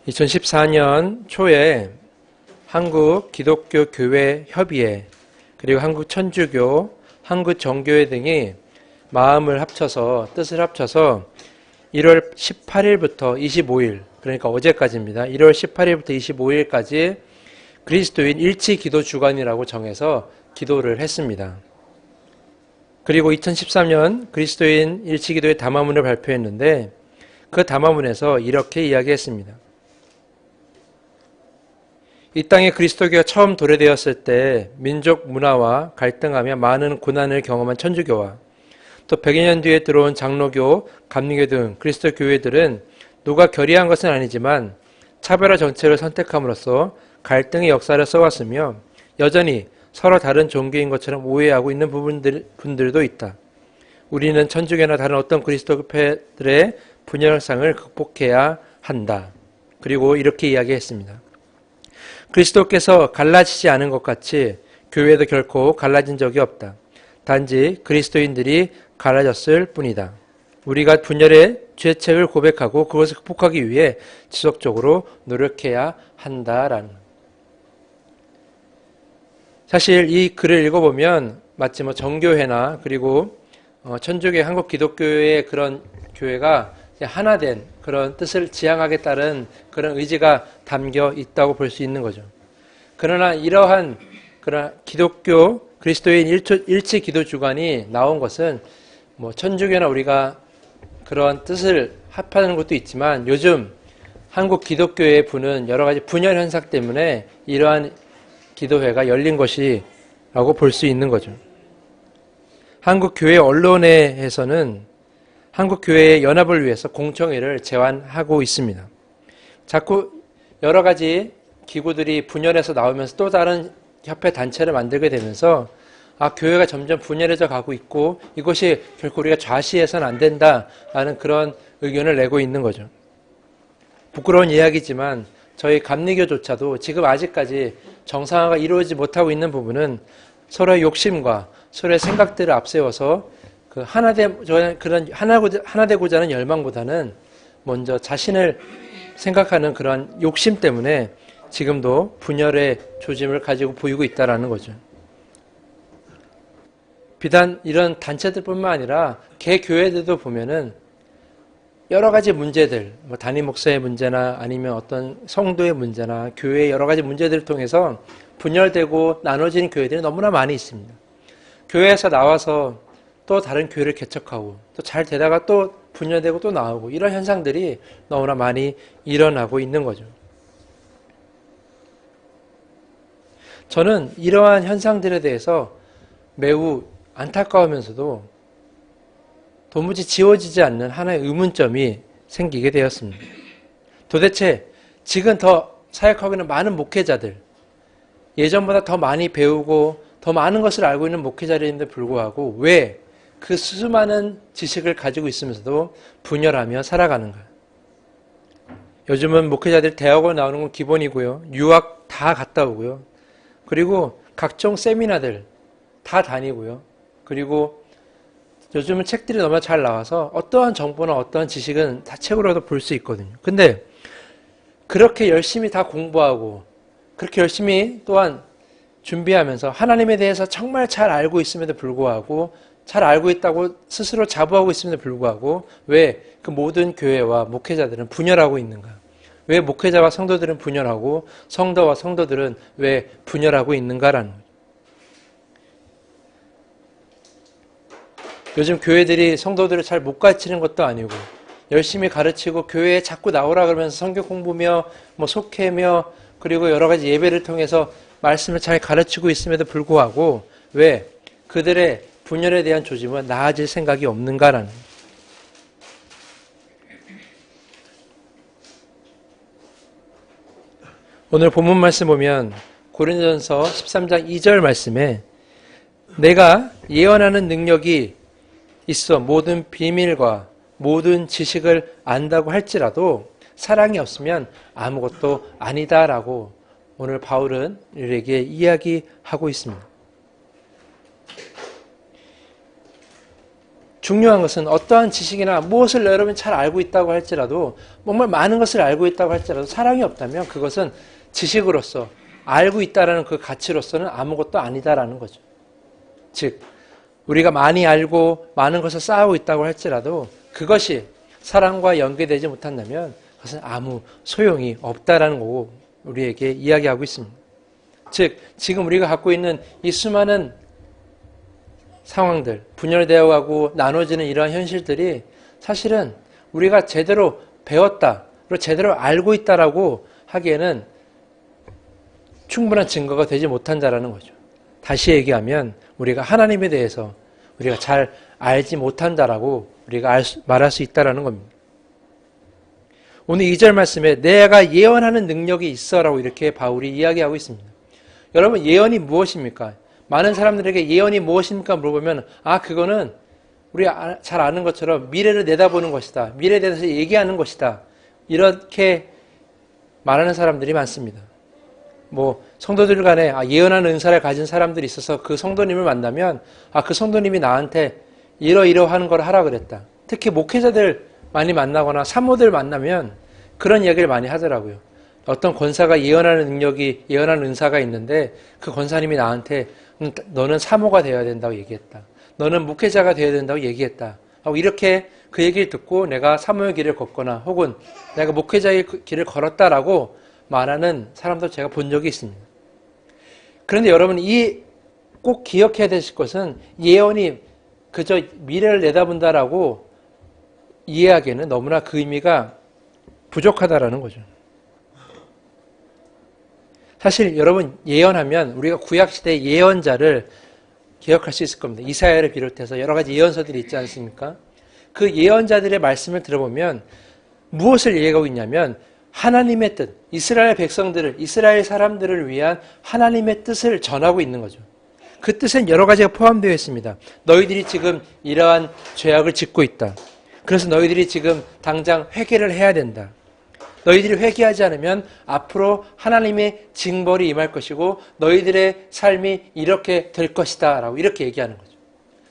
2014년 초에 한국 기독교 교회 협의회 그리고 한국 천주교, 한국 정교회 등이 마음을 합쳐서 뜻을 합쳐서 1월 18일부터 25일 그러니까 어제까지입니다. 1월 18일부터 25일까지 그리스도인 일치 기도 주간이라고 정해서 기도를 했습니다. 그리고 2013년 그리스도인 일치 기도의 담화문을 발표했는데 그 담화문에서 이렇게 이야기했습니다. 이 땅에 그리스도교가 처음 도래되었을 때 민족 문화와 갈등하며 많은 고난을 경험한 천주교와 또 100여 년 뒤에 들어온 장로교, 감리교 등 그리스도 교회들은 누가 결의한 것은 아니지만 차별화 정책을 선택함으로써 갈등의 역사를 써왔으며 여전히 서로 다른 종교인 것처럼 오해하고 있는 분들도 있다. 우리는 천주교나 다른 어떤 그리스도교회들의 분열상을 극복해야 한다. 그리고 이렇게 이야기했습니다. 그리스도께서 갈라지지 않은 것 같이 교회도 결코 갈라진 적이 없다. 단지 그리스도인들이 갈라졌을 뿐이다. 우리가 분열의 죄책을 고백하고 그것을 극복하기 위해 지속적으로 노력해야 한다라는. 사실 이 글을 읽어보면 마치 정교회나 그리고 천주교 한국 기독교의 그런 교회가 하나된 그런 뜻을 지향하겠다는 그런 의지가 담겨 있다고 볼 수 있는 거죠. 그러나 이러한 기독교 그리스도인 일치 기도 주간이 나온 것은 천주교나 우리가 그런 뜻을 합하는 것도 있지만 요즘 한국 기독교에 부는 여러 가지 분열 현상 때문에 이러한 기도회가 열린 것이라고 볼 수 있는 거죠. 한국 교회 언론회에서는 한국 교회의 연합을 위해서 공청회를 제안하고 있습니다. 자꾸 여러 가지 기구들이 분열해서 나오면서 또 다른 협회 단체를 만들게 되면서 교회가 점점 분열해져 가고 있고 이것이 결코 우리가 좌시해서는 안 된다라는 그런 의견을 내고 있는 거죠. 부끄러운 이야기지만 저희 감리교조차도 지금 아직까지 정상화가 이루어지지 못하고 있는 부분은 서로의 욕심과 서로의 생각들을 앞세워서 하나 되고자 하는 열망보다는 먼저 자신을 생각하는 그런 욕심 때문에 지금도 분열의 조짐을 가지고 보이고 있다는 거죠. 비단 이런 단체들뿐만 아니라 개교회들도 보면은 여러 가지 문제들, 담임 목사의 문제나 아니면 어떤 성도의 문제나 교회의 여러 가지 문제들을 통해서 분열되고 나눠지는 교회들이 너무나 많이 있습니다. 교회에서 나와서 또 다른 교회를 개척하고 또 잘 되다가 또 분열되고 또 나오고 이런 현상들이 너무나 많이 일어나고 있는 거죠. 저는 이러한 현상들에 대해서 매우 안타까우면서도 도무지 지워지지 않는 하나의 의문점이 생기게 되었습니다. 도대체 지금 더 사역하고 있는 많은 목회자들, 예전보다 더 많이 배우고 더 많은 것을 알고 있는 목회자들인데 불구하고 왜 그 수많은 지식을 가지고 있으면서도 분열하며 살아가는가? 요즘은 목회자들 대학원 나오는 건 기본이고요. 유학 다 갔다 오고요. 그리고 각종 세미나들 다 다니고요. 그리고 요즘은 책들이 너무 잘 나와서 어떠한 정보나 어떠한 지식은 다 책으로도 볼 수 있거든요. 근데 그렇게 열심히 다 공부하고 그렇게 열심히 또한 준비하면서 하나님에 대해서 정말 잘 알고 있음에도 불구하고 잘 알고 있다고 스스로 자부하고 있음에도 불구하고 왜 그 모든 교회와 목회자들은 분열하고 있는가? 왜 목회자와 성도들은 분열하고 성도와 성도들은 왜 분열하고 있는가라는 거죠. 요즘 교회들이 성도들을 잘 못 가르치는 것도 아니고 열심히 가르치고 교회에 자꾸 나오라 그러면서 성경 공부며 속회며 그리고 여러 가지 예배를 통해서 말씀을 잘 가르치고 있음에도 불구하고 왜 그들의 분열에 대한 조짐은 나아질 생각이 없는가라는 거예요. 오늘 본문 말씀 보면 고린도전서 13장 2절 말씀에 내가 예언하는 능력이 있어 모든 비밀과 모든 지식을 안다고 할지라도 사랑이 없으면 아무것도 아니다라고 오늘 바울은 우리에게 이야기하고 있습니다. 중요한 것은 어떠한 지식이나 무엇을 여러분이 잘 알고 있다고 할지라도 정말 많은 것을 알고 있다고 할지라도 사랑이 없다면 그것은 지식으로서 알고 있다라는 그 가치로서는 아무것도 아니다라는 거죠. 즉 우리가 많이 알고 많은 것을 쌓고 있다고 할지라도 그것이 사랑과 연계되지 못한다면 그것은 아무 소용이 없다라는 거고 우리에게 이야기하고 있습니다. 즉 지금 우리가 갖고 있는 이 수많은 상황들, 분열되어 가고 나눠지는 이러한 현실들이 사실은 우리가 제대로 배웠다, 그리고 제대로 알고 있다라고 하기에는 충분한 증거가 되지 못한다라는 거죠. 다시 얘기하면 우리가 하나님에 대해서 우리가 잘 알지 못한다라고 우리가 말할 수 있다라는 겁니다. 오늘 2절 말씀에 내가 예언하는 능력이 있어라고 이렇게 바울이 이야기하고 있습니다. 여러분 예언이 무엇입니까? 많은 사람들에게 예언이 무엇입니까? 물어보면 그거는 우리가 잘 아는 것처럼 미래를 내다보는 것이다. 미래에 대해서 얘기하는 것이다. 이렇게 말하는 사람들이 많습니다. 성도들 간에 예언하는 은사를 가진 사람들이 있어서 그 성도님을 만나면 그 성도님이 나한테 이러이러하는 걸 하라 그랬다. 특히 목회자들 많이 만나거나 사모들 만나면 그런 이야기를 많이 하더라고요. 어떤 권사가 예언하는 능력이, 예언하는 은사가 있는데 그 권사님이 나한테 너는 사모가 되어야 된다고 얘기했다. 너는 목회자가 되어야 된다고 얘기했다. 하고 이렇게 그 얘기를 듣고 내가 사모의 길을 걷거나 혹은 내가 목회자의 길을 걸었다라고 말하는 사람도 제가 본 적이 있습니다. 그런데 여러분 꼭 기억해야 되실 것은 예언이 그저 미래를 내다본다라고 이해하기에는 너무나 그 의미가 부족하다라는 거죠. 사실 여러분 예언하면 우리가 구약시대 예언자를 기억할 수 있을 겁니다. 이사야를 비롯해서 여러 가지 예언서들이 있지 않습니까? 그 예언자들의 말씀을 들어보면 무엇을 얘기하고 있냐면 하나님의 뜻, 이스라엘 백성들을, 이스라엘 사람들을 위한 하나님의 뜻을 전하고 있는 거죠. 그 뜻엔 여러 가지가 포함되어 있습니다. 너희들이 지금 이러한 죄악을 짓고 있다. 그래서 너희들이 지금 당장 회개를 해야 된다. 너희들이 회개하지 않으면 앞으로 하나님의 징벌이 임할 것이고 너희들의 삶이 이렇게 될 것이다 라고 이렇게 얘기하는 거죠.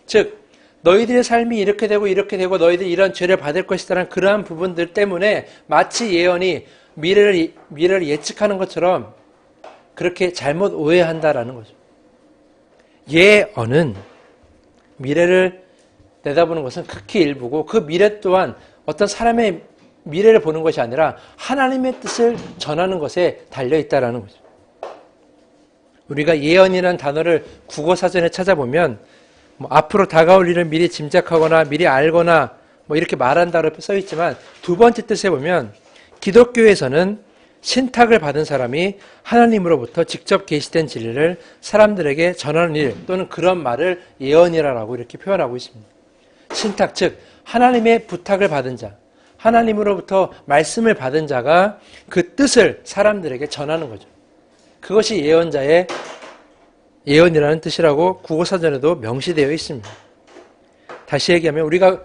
즉 너희들의 삶이 이렇게 되고 너희들이 이런 죄를 받을 것이다라는 그러한 부분들 때문에 마치 예언이 미래를 예측하는 것처럼 그렇게 잘못 오해한다라는 거죠. 예언은 미래를 내다보는 것은 극히 일부고 그 미래 또한 어떤 사람의 미래를 보는 것이 아니라 하나님의 뜻을 전하는 것에 달려있다라는 거죠. 우리가 예언이라는 단어를 국어사전에 찾아보면 앞으로 다가올 일을 미리 짐작하거나 미리 알거나 이렇게 말한다고 써있지만 두 번째 뜻에 보면 기독교에서는 신탁을 받은 사람이 하나님으로부터 직접 계시된 진리를 사람들에게 전하는 일 또는 그런 말을 예언이라고 이렇게 표현하고 있습니다. 신탁 즉 하나님의 부탁을 받은 자, 하나님으로부터 말씀을 받은 자가 그 뜻을 사람들에게 전하는 거죠. 그것이 예언자의 예언이라는 뜻이라고 국어사전에도 명시되어 있습니다. 다시 얘기하면 우리가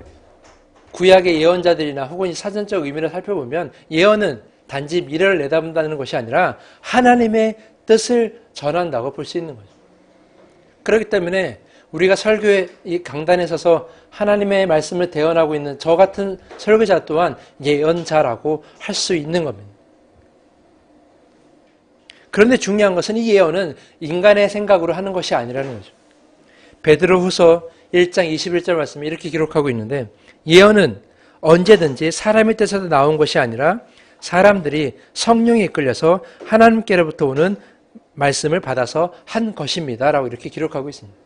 구약의 예언자들이나 혹은 사전적 의미를 살펴보면 예언은 단지 미래를 내다본다는 것이 아니라 하나님의 뜻을 전한다고 볼 수 있는 거죠. 그렇기 때문에 우리가 설교에 이 강단에 서서 하나님의 말씀을 대언하고 있는 저 같은 설교자 또한 예언자라고 할 수 있는 겁니다. 그런데 중요한 것은 이 예언은 인간의 생각으로 하는 것이 아니라는 거죠. 베드로후서 1장 21절 말씀에 이렇게 기록하고 있는데 예언은 언제든지 사람의 뜻에서 나온 것이 아니라 사람들이 성령에 이끌려서 하나님께로부터 오는 말씀을 받아서 한 것입니다 라고 이렇게 기록하고 있습니다.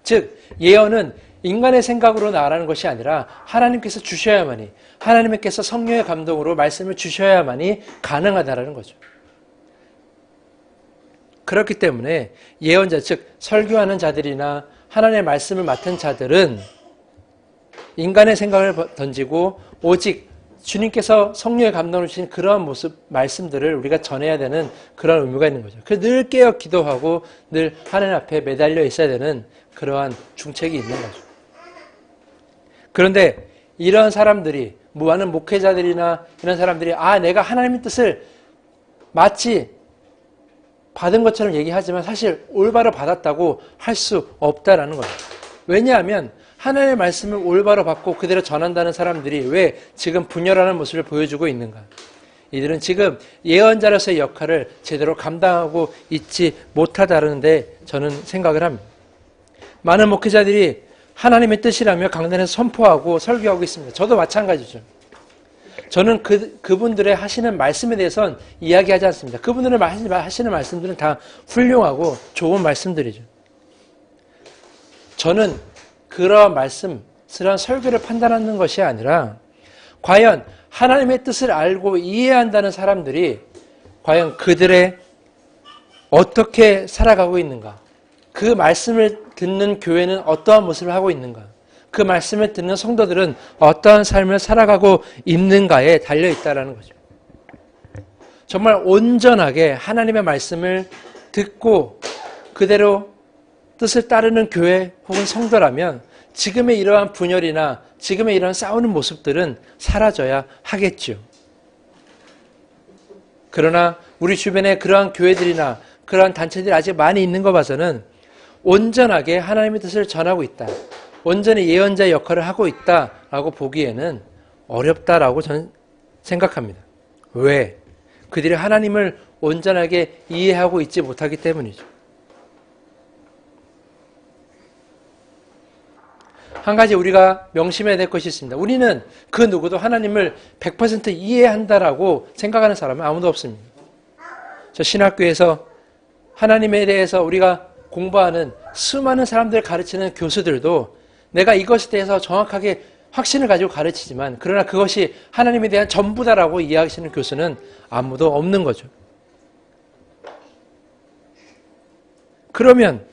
즉 예언은 인간의 생각으로 나아가는 것이 아니라 하나님께서 주셔야만이, 하나님께서 성령의 감동으로 말씀을 주셔야만이 가능하다는 거죠. 그렇기 때문에 예언자 즉 설교하는 자들이나 하나님의 말씀을 맡은 자들은 인간의 생각을 던지고 오직 주님께서 성령의 감동을 주신 그러한 모습, 말씀들을 우리가 전해야 되는 그런 의무가 있는 거죠. 그래서 늘 깨어 기도하고 늘 하나님 앞에 매달려 있어야 되는 그러한 중책이 있는 거죠. 그런데 이런 사람들이, 많은 목회자들이나 이런 사람들이 내가 하나님의 뜻을 마치 받은 것처럼 얘기하지만 사실 올바로 받았다고 할 수 없다라는 거예요. 왜냐하면 하나님의 말씀을 올바로 받고 그대로 전한다는 사람들이 왜 지금 분열하는 모습을 보여주고 있는가? 이들은 지금 예언자로서의 역할을 제대로 감당하고 있지 못하다는데 저는 생각을 합니다. 많은 목회자들이 하나님의 뜻이라며 강단에서 선포하고 설교하고 있습니다. 저도 마찬가지죠. 저는 그분들의 하시는 말씀에 대해서는 이야기하지 않습니다. 그분들의 하시는 말씀들은 다 훌륭하고 좋은 말씀들이죠. 저는 그러한 말씀, 그러한 설교를 판단하는 것이 아니라 과연 하나님의 뜻을 알고 이해한다는 사람들이 과연 그들의 어떻게 살아가고 있는가? 그 말씀을 듣는 교회는 어떠한 모습을 하고 있는가? 그 말씀을 듣는 성도들은 어떠한 삶을 살아가고 있는가에 달려있다는 거죠. 정말 온전하게 하나님의 말씀을 듣고 그대로 뜻을 따르는 교회 혹은 성도라면 지금의 이러한 분열이나 지금의 이러한 싸우는 모습들은 사라져야 하겠죠. 그러나 우리 주변에 그러한 교회들이나 그러한 단체들이 아직 많이 있는 거 봐서는 온전하게 하나님의 뜻을 전하고 있다. 온전히 예언자의 역할을 하고 있다라고 보기에는 어렵다라고 저는 생각합니다. 왜? 그들이 하나님을 온전하게 이해하고 있지 못하기 때문이죠. 한 가지 우리가 명심해야 될 것이 있습니다. 우리는 그 누구도 하나님을 100% 이해한다라고 생각하는 사람은 아무도 없습니다. 저 신학교에서 하나님에 대해서 우리가 공부하는 수많은 사람들을 가르치는 교수들도 내가 이것에 대해서 정확하게 확신을 가지고 가르치지만 그러나 그것이 하나님에 대한 전부다라고 이야기하시는 교수는 아무도 없는 거죠. 그러면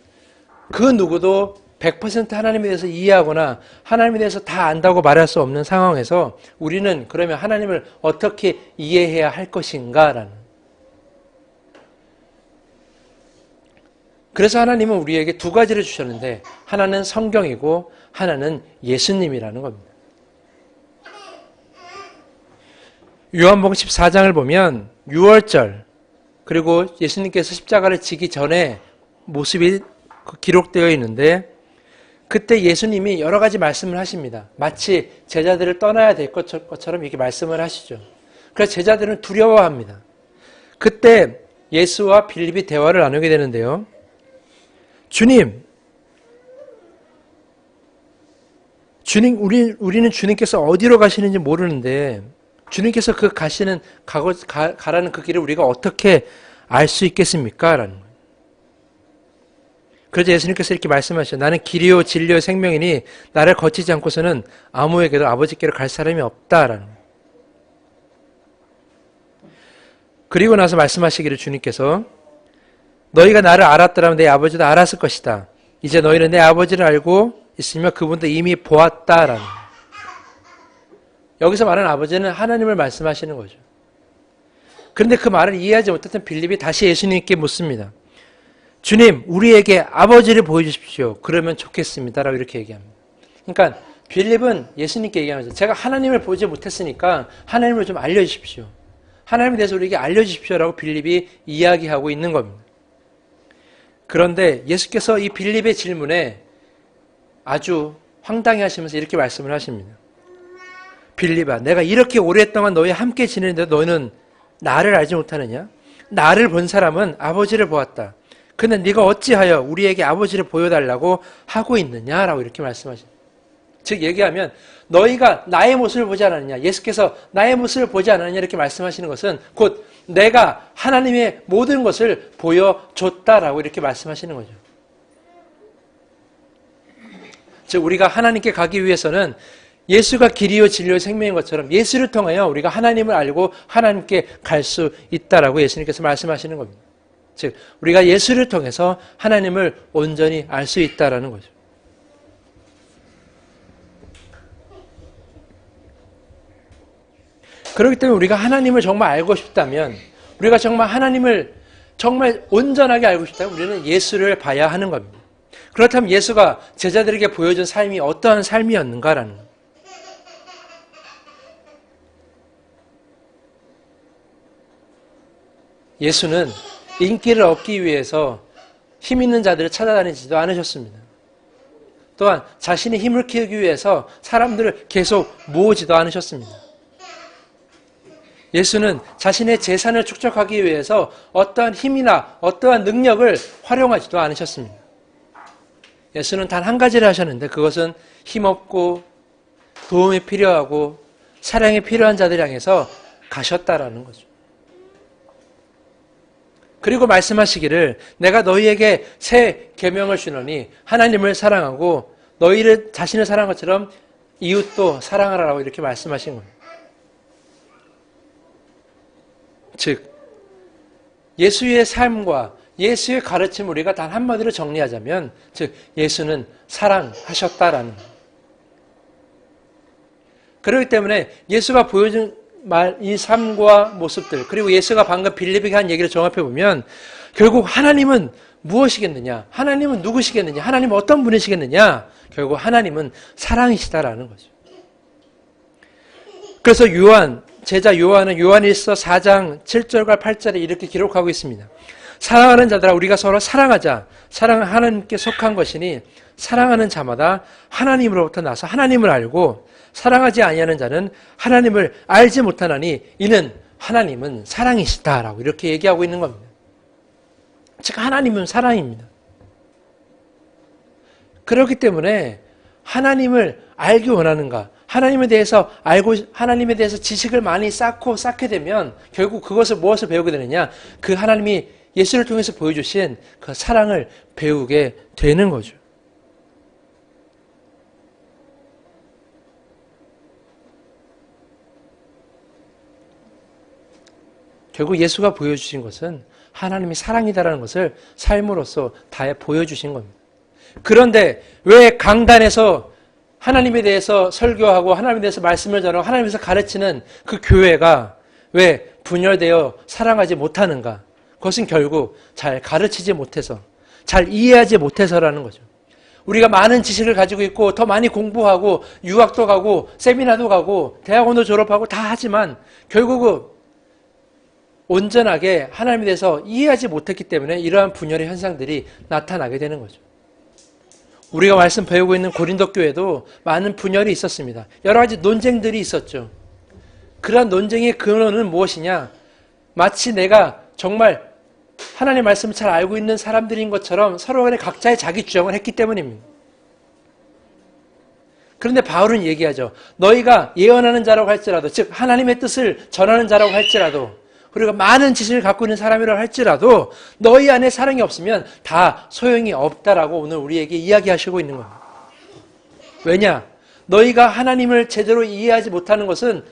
그 누구도 100% 하나님에 대해서 이해하거나 하나님에 대해서 다 안다고 말할 수 없는 상황에서 우리는 그러면 하나님을 어떻게 이해해야 할 것인가라는. 그래서 하나님은 우리에게 두 가지를 주셨는데 하나는 성경이고 하나는 예수님이라는 겁니다. 요한복음 14장을 보면 6월절 그리고 예수님께서 십자가를 지기 전에 모습이 기록되어 있는데 그때 예수님이 여러 가지 말씀을 하십니다. 마치 제자들을 떠나야 될 것처럼 이렇게 말씀을 하시죠. 그래서 제자들은 두려워합니다. 그때 예수와 빌립이 대화를 나누게 되는데요. 주님, 우리는 주님께서 어디로 가시는지 모르는데 주님께서 그 가라는 그 길을 우리가 어떻게 알 수 있겠습니까? 라는 거예요. 그래서 예수님께서 이렇게 말씀하셨어요. 나는 길이요 진리요 생명이니 나를 거치지 않고서는 아무에게도 아버지께로 갈 사람이 없다라는 거예요. 그리고 나서 말씀하시기를 주님께서 너희가 나를 알았더라면 내 아버지도 알았을 것이다. 이제 너희는 내 아버지를 알고 있으며 그분도 이미 보았다라는 거예요. 여기서 말하는 아버지는 하나님을 말씀하시는 거죠. 그런데 그 말을 이해하지 못했던 빌립이 다시 예수님께 묻습니다. 주님, 우리에게 아버지를 보여주십시오. 그러면 좋겠습니다. 라고 이렇게 얘기합니다. 그러니까 빌립은 예수님께 얘기하는 거죠. 제가 하나님을 보지 못했으니까 하나님을 좀 알려주십시오. 하나님에 대해서 우리에게 알려주십시오. 라고 빌립이 이야기하고 있는 겁니다. 그런데 예수께서 이 빌립의 질문에 아주 황당해 하시면서 이렇게 말씀을 하십니다. 빌립아, 내가 이렇게 오랫동안 너희와 함께 지내는데 너희는 나를 알지 못하느냐? 나를 본 사람은 아버지를 보았다. 근데 네가 어찌하여 우리에게 아버지를 보여달라고 하고 있느냐라고 이렇게 말씀하십니다. 즉 얘기하면 너희가 나의 모습을 보지 않았느냐, 예수께서 나의 모습을 보지 않았느냐 이렇게 말씀하시는 것은 곧 내가 하나님의 모든 것을 보여줬다라고 이렇게 말씀하시는 거죠. 즉 우리가 하나님께 가기 위해서는 예수가 길이요 진리요 생명인 것처럼 예수를 통하여 우리가 하나님을 알고 하나님께 갈 수 있다라고 예수님께서 말씀하시는 겁니다. 즉 우리가 예수를 통해서 하나님을 온전히 알 수 있다라는 거죠. 그렇기 때문에 우리가 하나님을 정말 알고 싶다면, 우리가 정말 하나님을 정말 온전하게 알고 싶다면 우리는 예수를 봐야 하는 겁니다. 그렇다면 예수가 제자들에게 보여준 삶이 어떠한 삶이었는가라는 겁니다. 예수는 인기를 얻기 위해서 힘 있는 자들을 찾아다니지도 않으셨습니다. 또한 자신의 힘을 키우기 위해서 사람들을 계속 모으지도 않으셨습니다. 예수는 자신의 재산을 축적하기 위해서 어떠한 힘이나 어떠한 능력을 활용하지도 않으셨습니다. 예수는 단 한 가지를 하셨는데 그것은 힘없고 도움이 필요하고 사랑이 필요한 자들 향해서 가셨다라는 거죠. 그리고 말씀하시기를 내가 너희에게 새 계명을 주노니 하나님을 사랑하고 너희를 자신을 사랑한 것처럼 이웃도 사랑하라고 이렇게 말씀하신 거예요. 즉 예수의 삶과 예수의 가르침을 우리가 단 한마디로 정리하자면 즉 예수는 사랑하셨다라는 거예요. 그렇기 때문에 예수가 보여준 이 삶과 모습들 그리고 예수가 방금 빌립에게 한 얘기를 종합해보면 결국 하나님은 무엇이겠느냐? 하나님은 누구시겠느냐? 하나님은 어떤 분이시겠느냐? 결국 하나님은 사랑이시다라는 거죠. 그래서 제자 요한은 요한일서 4장 7절과 8절에 이렇게 기록하고 있습니다. 사랑하는 자들아 우리가 서로 사랑하자. 사랑은 하나님께 속한 것이니 사랑하는 자마다 하나님으로부터 나서 하나님을 알고 사랑하지 아니하는 자는 하나님을 알지 못하나니 이는 하나님은 사랑이시다라고 이렇게 얘기하고 있는 겁니다. 즉 하나님은 사랑입니다. 그렇기 때문에 하나님을 알기 원하는가? 하나님에 대해서 알고 하나님에 대해서 지식을 많이 쌓게 되면 결국 그것을 무엇을 배우게 되느냐? 그 하나님이 예수를 통해서 보여주신 그 사랑을 배우게 되는 거죠. 결국 예수가 보여주신 것은 하나님이 사랑이다라는 것을 삶으로서 다 보여주신 겁니다. 그런데 왜 강단에서 하나님에 대해서 설교하고 하나님에 대해서 말씀을 전하고 하나님에 대해서 가르치는 그 교회가 왜 분열되어 사랑하지 못하는가? 그것은 결국 잘 가르치지 못해서, 잘 이해하지 못해서라는 거죠. 우리가 많은 지식을 가지고 있고 더 많이 공부하고 유학도 가고 세미나도 가고 대학원도 졸업하고 다 하지만 결국은 온전하게 하나님에 대해서 이해하지 못했기 때문에 이러한 분열의 현상들이 나타나게 되는 거죠. 우리가 말씀 배우고 있는 고린도 교회도 많은 분열이 있었습니다. 여러 가지 논쟁들이 있었죠. 그러한 논쟁의 근원은 무엇이냐? 마치 내가 정말 하나님의 말씀을 잘 알고 있는 사람들인 것처럼 서로 간에 각자의 자기 주장을 했기 때문입니다. 그런데 바울은 얘기하죠. 너희가 예언하는 자라고 할지라도, 즉 하나님의 뜻을 전하는 자라고 할지라도, 그리고 많은 지식을 갖고 있는 사람이라고 할지라도 너희 안에 사랑이 없으면 다 소용이 없다라고 오늘 우리에게 이야기하시고 있는 겁니다. 왜냐? 너희가 하나님을 제대로 이해하지 못하는 것은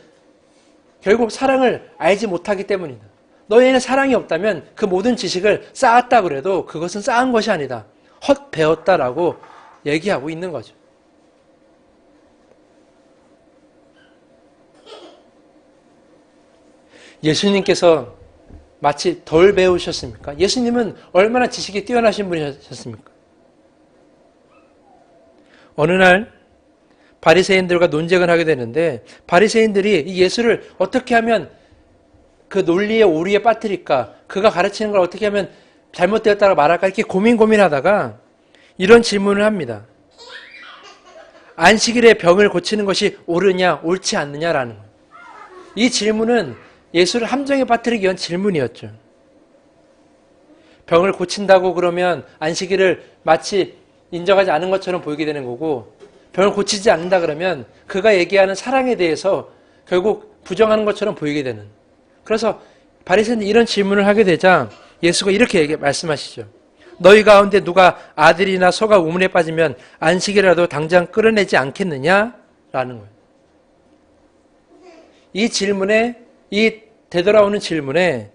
결국 사랑을 알지 못하기 때문이다. 너희에는 사랑이 없다면 그 모든 지식을 쌓았다 그래도 그것은 쌓은 것이 아니다. 헛 배웠다라고 얘기하고 있는 거죠. 예수님께서 마치 덜 배우셨습니까? 예수님은 얼마나 지식이 뛰어나신 분이셨습니까? 어느 날 바리새인들과 논쟁을 하게 되는데 바리새인들이 이 예수를 어떻게 하면 그 논리의 오류에 빠뜨릴까? 그가 가르치는 걸 어떻게 하면 잘못되었다고 말할까? 이렇게 고민하다가 이런 질문을 합니다. 안식일에 병을 고치는 것이 옳으냐, 옳지 않느냐라는 거예요. 이 질문은 예수를 함정에 빠뜨리기 위한 질문이었죠. 병을 고친다고 그러면 안식일을 마치 인정하지 않은 것처럼 보이게 되는 거고 병을 고치지 않는다 그러면 그가 얘기하는 사랑에 대해서 결국 부정하는 것처럼 보이게 되는. 그래서 바리새인이 이런 질문을 하게 되자 예수가 이렇게 말씀하시죠. 너희 가운데 누가 아들이나 소가 우물에 빠지면 안식일이라도 당장 끌어내지 않겠느냐? 라는 거예요. 이 질문에 이 되돌아오는 질문에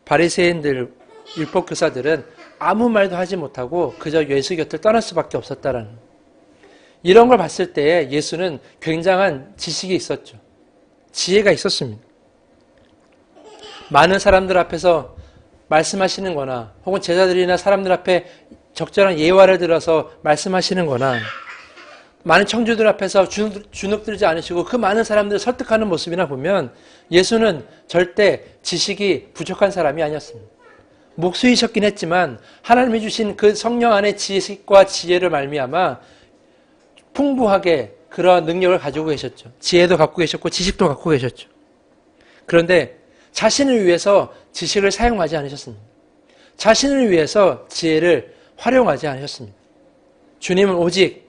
바리새인들, 율법교사들은 아무 말도 하지 못하고 그저 예수 곁을 떠날 수밖에 없었다라는 거예요. 이런 걸 봤을 때 예수는 굉장한 지식이 있었죠. 지혜가 있었습니다. 많은 사람들 앞에서 말씀하시는 거나 혹은 제자들이나 사람들 앞에 적절한 예화를 들어서 말씀하시는 거나 많은 청중들 앞에서 주눅들지 않으시고 그 많은 사람들을 설득하는 모습이나 보면 예수는 절대 지식이 부족한 사람이 아니었습니다. 목수이셨긴 했지만 하나님이 주신 그 성령 안의 지식과 지혜를 말미암아 풍부하게 그러한 능력을 가지고 계셨죠. 지혜도 갖고 계셨고 지식도 갖고 계셨죠. 그런데 자신을 위해서 지식을 사용하지 않으셨습니다. 자신을 위해서 지혜를 활용하지 않으셨습니다. 주님은 오직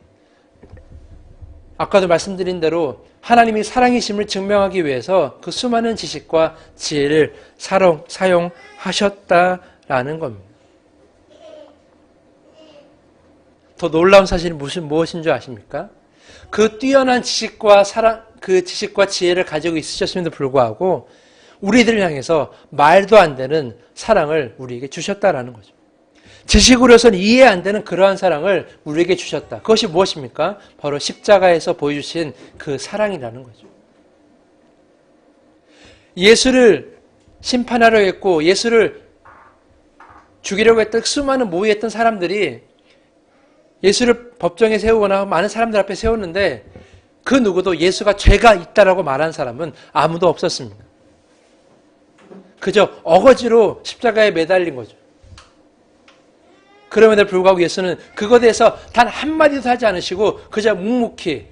아까도 말씀드린 대로 하나님이 사랑이심을 증명하기 위해서 그 수많은 지식과 지혜를 사용하셨다라는 겁니다. 더 놀라운 사실이 무엇인 줄 아십니까? 그 뛰어난 지식과 그 지식과 지혜를 가지고 있으셨음에도 불구하고 우리들을 향해서 말도 안 되는 사랑을 우리에게 주셨다라는 거죠. 지식으로서는 이해 안 되는 그러한 사랑을 우리에게 주셨다. 그것이 무엇입니까? 바로 십자가에서 보여주신 그 사랑이라는 거죠. 예수를 심판하려 했고 예수를 죽이려고 했던 수많은 모의했던 사람들이 예수를 법정에 세우거나 많은 사람들 앞에 세웠는데 그 누구도 예수가 죄가 있다라고 말한 사람은 아무도 없었습니다. 그저 어거지로 십자가에 매달린 거죠. 그럼에도 불구하고 예수는 그것에 대해서 단 한마디도 하지 않으시고 그저 묵묵히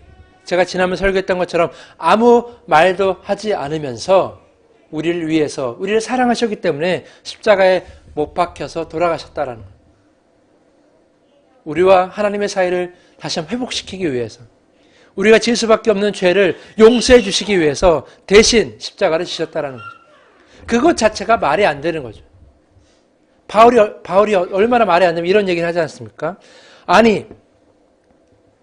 제가 지난번 설교했던 것처럼 아무 말도 하지 않으면서 우리를 위해서 우리를 사랑하셨기 때문에 십자가에 못 박혀서 돌아가셨다라는 거예요. 우리와 하나님의 사이를 다시 한번 회복시키기 위해서 우리가 지을 수밖에 없는 죄를 용서해 주시기 위해서 대신 십자가를 지셨다라는 거죠. 그것 자체가 말이 안 되는 거죠. 바울이 얼마나 말이 안 되면 이런 얘기를 하지 않습니까? 아니,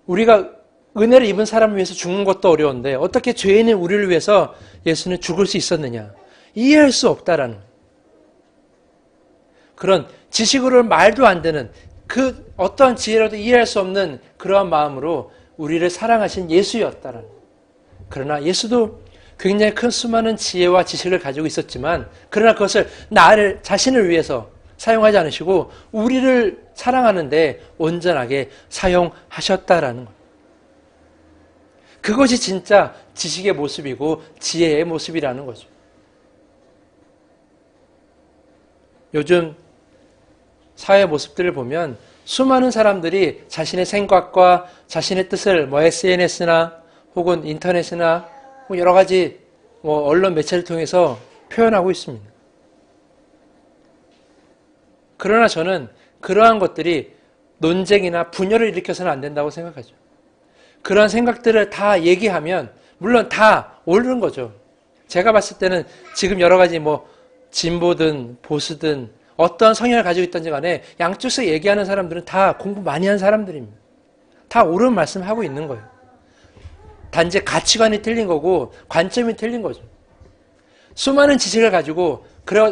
우리가 은혜를 입은 사람을 위해서 죽는 것도 어려운데 어떻게 죄인인 우리를 위해서 예수는 죽을 수 있었느냐? 이해할 수 없다라는 거예요. 그런 지식으로는 말도 안 되는 그 어떠한 지혜로도 이해할 수 없는 그러한 마음으로 우리를 사랑하신 예수였다라는 거예요. 그러나 예수도 굉장히 큰 수많은 지혜와 지식을 가지고 있었지만 그러나 그것을 자신을 위해서 사용하지 않으시고 우리를 사랑하는데 온전하게 사용하셨다라는 거예요. 그것이 진짜 지식의 모습이고 지혜의 모습이라는 거죠. 요즘 사회 모습들을 보면 수많은 사람들이 자신의 생각과 자신의 뜻을 SNS나 혹은 인터넷이나 여러 가지 언론 매체를 통해서 표현하고 있습니다. 그러나 저는 그러한 것들이 논쟁이나 분열을 일으켜서는 안 된다고 생각하죠. 그러한 생각들을 다 얘기하면 물론 다 옳은 거죠. 제가 봤을 때는 지금 여러 가지 진보든 보수든 어떤 성향을 가지고 있든지 간에 양쪽에서 얘기하는 사람들은 다 공부 많이 한 사람들입니다. 다 옳은 말씀을 하고 있는 거예요. 단지 가치관이 틀린 거고 관점이 틀린 거죠. 수많은 지식을 가지고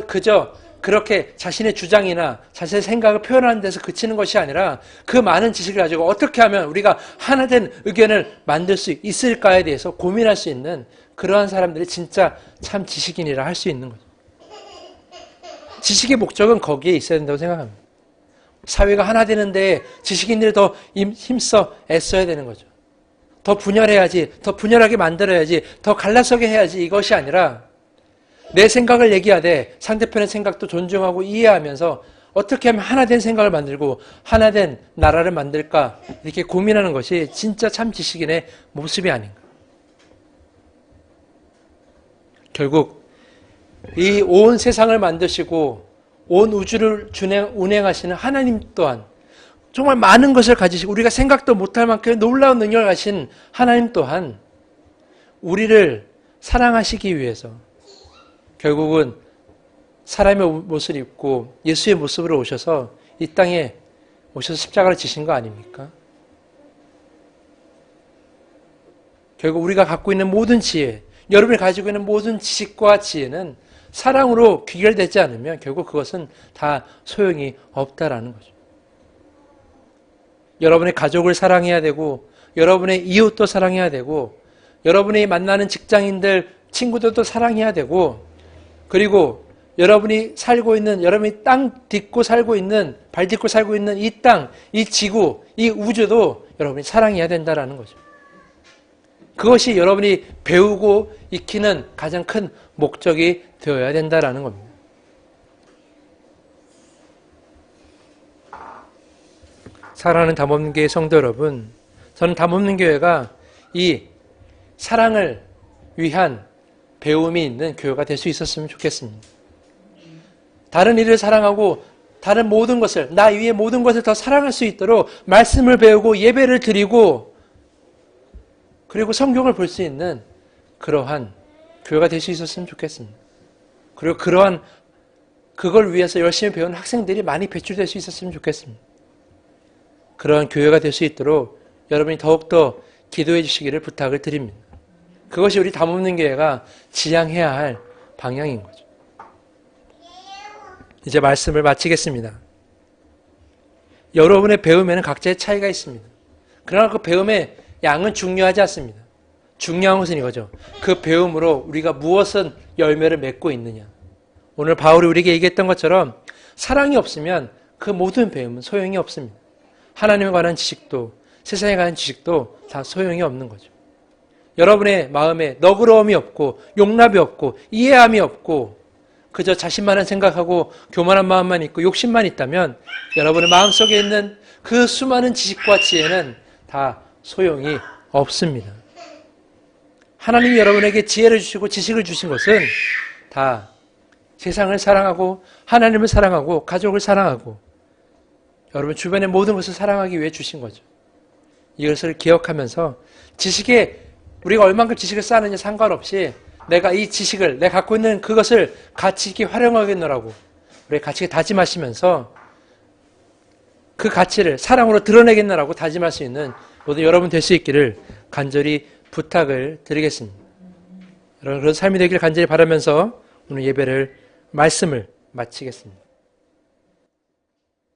그저 그렇게 자신의 주장이나 자신의 생각을 표현하는 데서 그치는 것이 아니라 그 많은 지식을 가지고 어떻게 하면 우리가 하나된 의견을 만들 수 있을까에 대해서 고민할 수 있는 그러한 사람들이 진짜 참 지식인이라 할 수 있는 거죠. 지식의 목적은 거기에 있어야 된다고 생각합니다. 사회가 하나 되는데 지식인들이 더 힘써 애써야 되는 거죠. 더 분열해야지, 더 분열하게 만들어야지, 더 갈라서게 해야지 이것이 아니라 내 생각을 얘기하되 상대편의 생각도 존중하고 이해하면서 어떻게 하면 하나된 생각을 만들고 하나된 나라를 만들까 이렇게 고민하는 것이 진짜 참 지식인의 모습이 아닌가. 결국 이 온 세상을 만드시고 온 우주를 운행하시는 하나님 또한 정말 많은 것을 가지시고 우리가 생각도 못할 만큼 놀라운 능력을 가신 하나님 또한 우리를 사랑하시기 위해서 결국은 사람의 옷을 입고 예수의 모습으로 오셔서 이 땅에 오셔서 십자가를 지신 거 아닙니까? 결국 우리가 갖고 있는 모든 지혜, 여러분이 가지고 있는 모든 지식과 지혜는 사랑으로 귀결되지 않으면 결국 그것은 다 소용이 없다라는 거죠. 여러분의 가족을 사랑해야 되고 여러분의 이웃도 사랑해야 되고 여러분이 만나는 직장인들, 친구들도 사랑해야 되고 그리고 여러분이 살고 있는, 여러분이 땅 딛고 살고 있는, 발 딛고 살고 있는 이 땅, 이 지구, 이 우주도 여러분이 사랑해야 된다라는 거죠. 그것이 여러분이 배우고 익히는 가장 큰 목적이 되어야 된다라는 겁니다. 사랑하는 담원교회 성도 여러분, 저는 담없는 교회가 이 사랑을 위한 배움이 있는 교회가 될 수 있었으면 좋겠습니다. 다른 일을 사랑하고 다른 모든 것을, 나 위에 모든 것을 더 사랑할 수 있도록 말씀을 배우고 예배를 드리고 그리고 성경을 볼 수 있는 그러한 교회가 될 수 있었으면 좋겠습니다. 그리고 그걸 위해서 열심히 배우는 학생들이 많이 배출될 수 있었으면 좋겠습니다. 그러한 교회가 될 수 있도록 여러분이 더욱더 기도해 주시기를 부탁을 드립니다. 그것이 우리 담없는 교회가 지향해야 할 방향인 거죠. 이제 말씀을 마치겠습니다. 여러분의 배움에는 각자의 차이가 있습니다. 그러나 그 배움의 양은 중요하지 않습니다. 중요한 것은 이거죠. 그 배움으로 우리가 무엇은 열매를 맺고 있느냐. 오늘 바울이 우리에게 얘기했던 것처럼 사랑이 없으면 그 모든 배움은 소용이 없습니다. 하나님에 관한 지식도 세상에 관한 지식도 다 소용이 없는 거죠. 여러분의 마음에 너그러움이 없고 용납이 없고 이해함이 없고 그저 자신만을 생각하고 교만한 마음만 있고 욕심만 있다면 여러분의 마음속에 있는 그 수많은 지식과 지혜는 다 소용이 없습니다. 하나님이 여러분에게 지혜를 주시고 지식을 주신 것은 다 세상을 사랑하고 하나님을 사랑하고 가족을 사랑하고 여러분 주변의 모든 것을 사랑하기 위해 주신 거죠. 이것을 기억하면서 우리가 얼만큼 지식을 쌓느냐 상관없이 내가 이 지식을, 내가 갖고 있는 그것을 가치 있게 활용하겠노라고 우리 같이 다짐하시면서 그 가치를 사랑으로 드러내겠노라고 다짐할 수 있는 모든 여러분 될 수 있기를 간절히 부탁을 드리겠습니다. 여러분 그런 삶이 되기를 간절히 바라면서 오늘 말씀을 마치겠습니다.